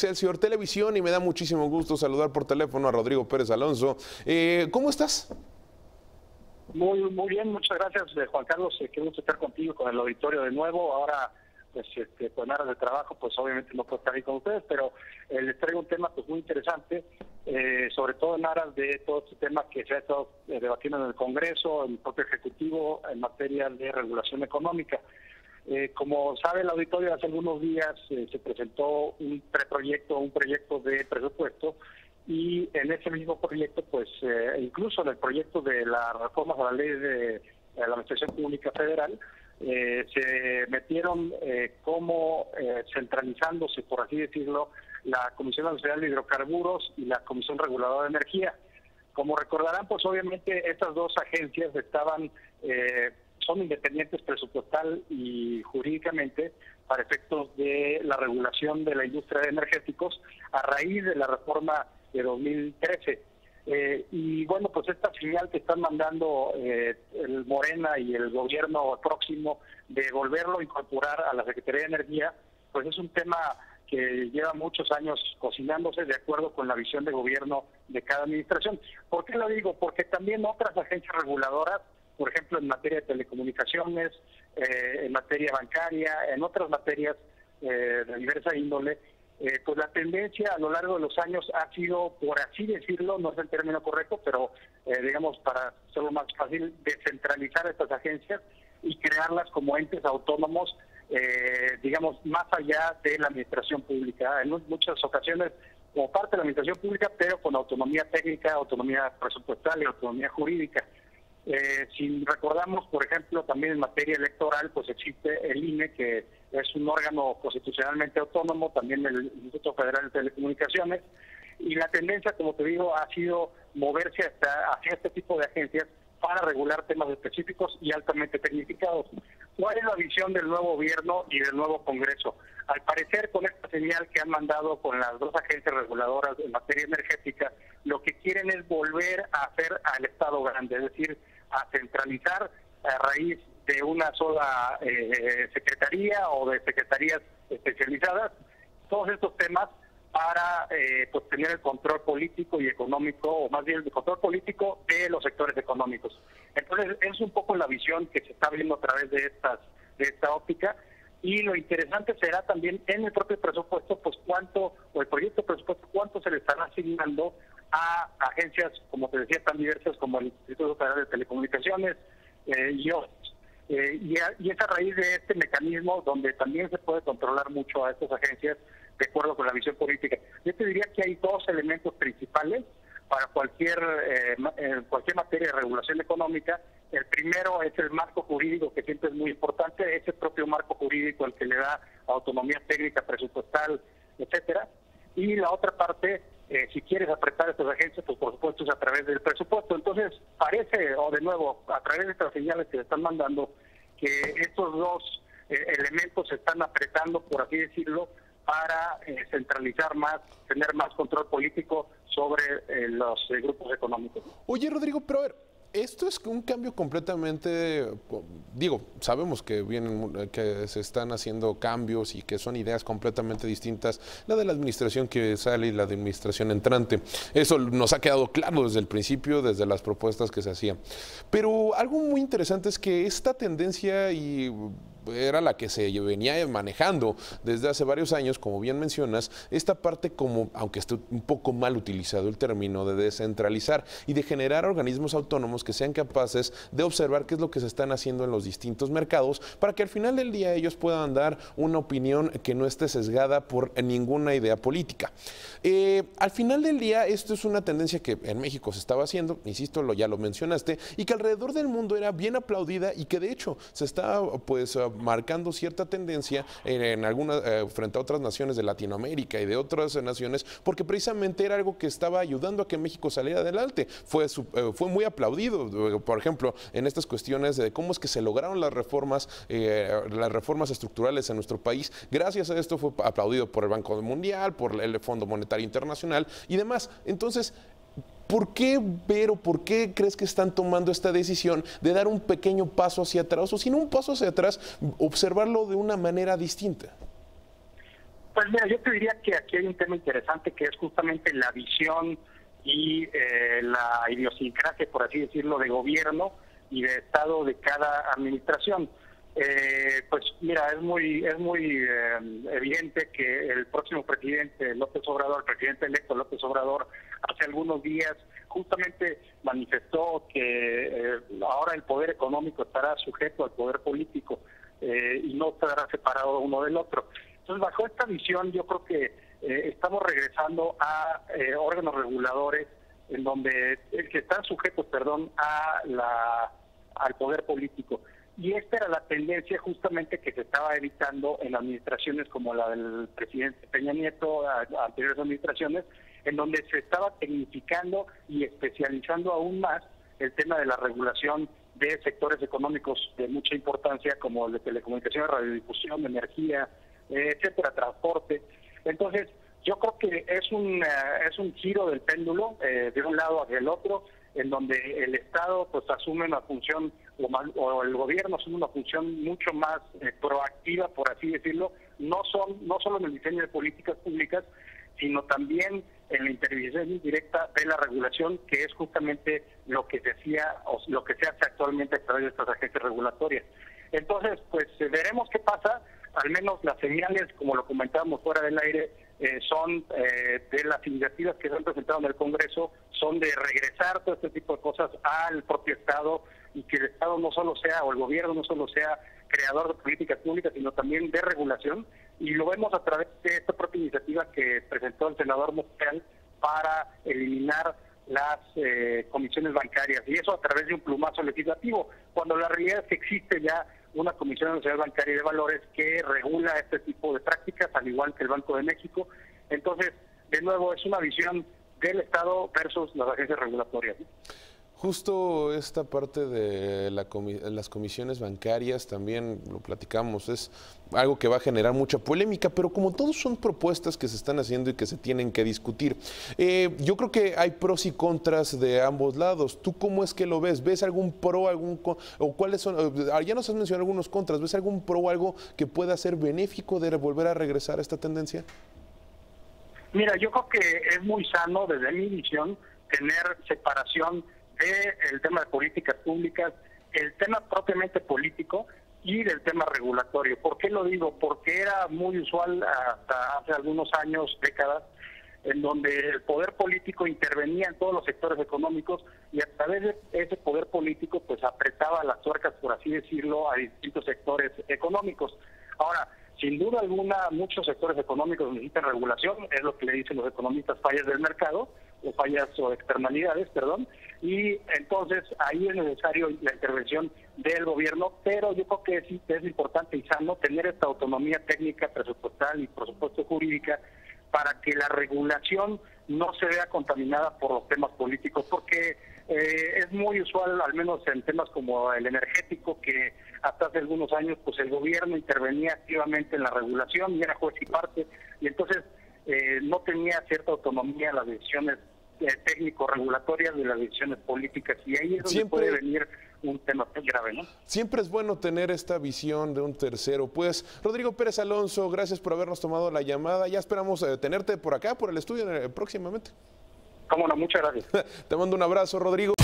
Excelsior Televisión y me da muchísimo gusto saludar por teléfono a Rodrigo Pérez Alonso. ¿Cómo estás? Muy bien, muchas gracias, Juan Carlos. Qué gusto estar contigo, con el auditorio de nuevo. Ahora, pues, con horas de trabajo, pues obviamente no puedo estar ahí con ustedes, pero les traigo un tema pues muy interesante, sobre todo en aras de todo este tema que se ha estado debatiendo en el Congreso, en el propio Ejecutivo, en materia de regulación económica. Como sabe el auditorio, hace algunos días se presentó un preproyecto, un proyecto de presupuesto, y en ese mismo proyecto, pues incluso en el proyecto de las reformas a la ley de la Administración Pública Federal, se metieron como centralizándose, por así decirlo, la Comisión Nacional de Hidrocarburos y la Comisión Reguladora de Energía. Como recordarán, pues obviamente estas dos agencias son independientes presupuestal y jurídicamente para efectos de la regulación de la industria de energéticos a raíz de la reforma de 2013. Y bueno, pues esta señal que están mandando el Morena y el gobierno próximo de volverlo a incorporar a la Secretaría de Energía, pues es un tema que lleva muchos años cocinándose de acuerdo con la visión de gobierno de cada administración. ¿Por qué lo digo? Porque también otras agencias reguladoras, por ejemplo, en materia de telecomunicaciones, en materia bancaria, en otras materias de diversa índole, pues la tendencia a lo largo de los años ha sido, por así decirlo, no es el término correcto, pero digamos, para hacerlo más fácil, descentralizar estas agencias y crearlas como entes autónomos, digamos, más allá de la administración pública. En muchas ocasiones como parte de la administración pública, pero con autonomía técnica, autonomía presupuestal y autonomía jurídica. Si recordamos, por ejemplo, también en materia electoral, pues existe el INE, que es un órgano constitucionalmente autónomo, también el Instituto Federal de Telecomunicaciones, y la tendencia, como te digo, ha sido moverse hacia este tipo de agencias para regular temas específicos y altamente tecnificados. ¿Cuál es la visión del nuevo gobierno y del nuevo Congreso? Al parecer, con esta señal que han mandado con las dos agencias reguladoras en materia energética, lo que quieren es volver a hacer al Estado grande, es decir, a centralizar a raíz de una sola secretaría o de secretarías especializadas todos estos temas para pues tener el control político y económico, o más bien el control político de los sectores económicos. Entonces, es un poco la visión que se está viendo a través de esta óptica, y lo interesante será también en el propio presupuesto, pues cuánto, o el proyecto de presupuesto, cuánto se le estará asignando a agencias, como te decía, tan diversas como el Instituto Federal de Telecomunicaciones y otros. Y es a raíz de este mecanismo donde también se puede controlar mucho a estas agencias de acuerdo con la visión política. Yo te diría que hay dos elementos principales para cualquier materia de regulación económica. El primero es el marco jurídico, que siempre es muy importante, ese propio marco jurídico el que le da autonomía técnica, presupuestal, etcétera. Y la otra parte, si quieres apretar estas agencias, pues por supuesto es a través del presupuesto. Entonces parece, o de nuevo, a través de estas señales que se están mandando, que estos dos elementos se están apretando, por así decirlo, para centralizar más, tener más control político sobre los grupos económicos. Oye, Rodrigo, pero a ver, esto es un cambio completamente, digo, sabemos que que se están haciendo cambios y que son ideas completamente distintas, la de la administración que sale y la de administración entrante. Eso nos ha quedado claro desde el principio, desde las propuestas que se hacían. Pero algo muy interesante es que esta tendencia era la que se venía manejando desde hace varios años, como bien mencionas, esta parte como, aunque esté un poco mal utilizado el término, de descentralizar y de generar organismos autónomos que sean capaces de observar qué es lo que se están haciendo en los distintos mercados para que al final del día ellos puedan dar una opinión que no esté sesgada por ninguna idea política. Al final del día esto es una tendencia que en México se estaba haciendo, insisto, ya lo mencionaste, y que alrededor del mundo era bien aplaudida y que de hecho se está pues marcando cierta tendencia en algunas frente a otras naciones de Latinoamérica y de otras naciones, porque precisamente era algo que estaba ayudando a que México saliera adelante. Fue muy aplaudido, por ejemplo, en estas cuestiones de cómo es que se lograron las reformas estructurales en nuestro país. Gracias a esto fue aplaudido por el Banco Mundial, por el Fondo Monetario Internacional y demás. Entonces, ¿por qué, Vero, por qué crees que están tomando esta decisión de dar un pequeño paso hacia atrás, o si no un paso hacia atrás, observarlo de una manera distinta? Pues mira, yo te diría que aquí hay un tema interesante que es justamente la visión y la idiosincrasia, por así decirlo, de gobierno y de Estado de cada administración. Pues mira, es muy evidente que el próximo presidente López Obrador, el presidente electo López Obrador, hace algunos días justamente manifestó que ahora el poder económico estará sujeto al poder político y no estará separado uno del otro. Entonces, bajo esta visión, yo creo que estamos regresando a órganos reguladores en donde que están sujetos, al poder político. Y esta era la tendencia justamente que se estaba evitando en administraciones como la del presidente Peña Nieto, anteriores administraciones, en donde se estaba tecnificando y especializando aún más el tema de la regulación de sectores económicos de mucha importancia, como el de telecomunicaciones, radiodifusión, energía, etcétera, transporte. Entonces, yo creo que es un giro del péndulo de un lado hacia el otro, en donde el Estado pues asume una función o el gobierno asume una función mucho más proactiva, por así decirlo, no solo en el diseño de políticas públicas, sino también en la intervención directa de la regulación, que es justamente lo que se hacía o lo que se hace actualmente a través de estas agencias regulatorias. Entonces, pues veremos qué pasa. Al menos las señales, como lo comentábamos fuera del aire, son de las iniciativas que se han presentado en el Congreso, son de regresar todo este tipo de cosas al propio Estado, y que el Estado no solo sea, o el gobierno no solo sea creador de políticas públicas, sino también de regulación, y lo vemos a través de esta propia iniciativa que presentó el senador Monreal para eliminar las comisiones bancarias, y eso a través de un plumazo legislativo, cuando la realidad es que existe ya una Comisión Nacional Bancaria y de Valores que regula este tipo de prácticas, al igual que el Banco de México. Entonces, de nuevo, es una visión del Estado versus las agencias regulatorias. Justo esta parte de las comisiones bancarias, también lo platicamos, es algo que va a generar mucha polémica, pero como todos son propuestas que se están haciendo y que se tienen que discutir, yo creo que hay pros y contras de ambos lados. ¿Tú cómo es que lo ves? ¿Ves algún pro, o cuáles son? Ya nos has mencionado algunos contras. ¿Ves algún pro o algo que pueda ser benéfico de volver a regresar a esta tendencia? Mira, yo creo que es muy sano, desde mi visión, tener separación del tema de políticas públicas, el tema propiamente político y del tema regulatorio. ¿Por qué lo digo? Porque era muy usual hasta hace algunos años, décadas, en donde el poder político intervenía en todos los sectores económicos y a través de ese poder político pues apretaba las tuercas, por así decirlo, a distintos sectores económicos. Ahora, sin duda alguna, muchos sectores económicos necesitan regulación, es lo que le dicen los economistas, fallas del mercado, o fallas o externalidades, y entonces ahí es necesario la intervención del gobierno, pero yo creo que sí es importante y sano tener esta autonomía técnica, presupuestal y por supuesto jurídica, para que la regulación no se vea contaminada por los temas políticos, porque es muy usual, al menos en temas como el energético, que hasta hace algunos años pues el gobierno intervenía activamente en la regulación y era juez y parte, y entonces no tenía cierta autonomía en las decisiones técnico-regulatorias de las decisiones políticas, y ahí es donde puede venir un tema muy grave, ¿no? Siempre es bueno tener esta visión de un tercero. Pues, Rodrigo Pérez Alonso, gracias por habernos tomado la llamada. Ya esperamos tenerte por acá, por el estudio próximamente. Cómo no, muchas gracias. Te mando un abrazo, Rodrigo.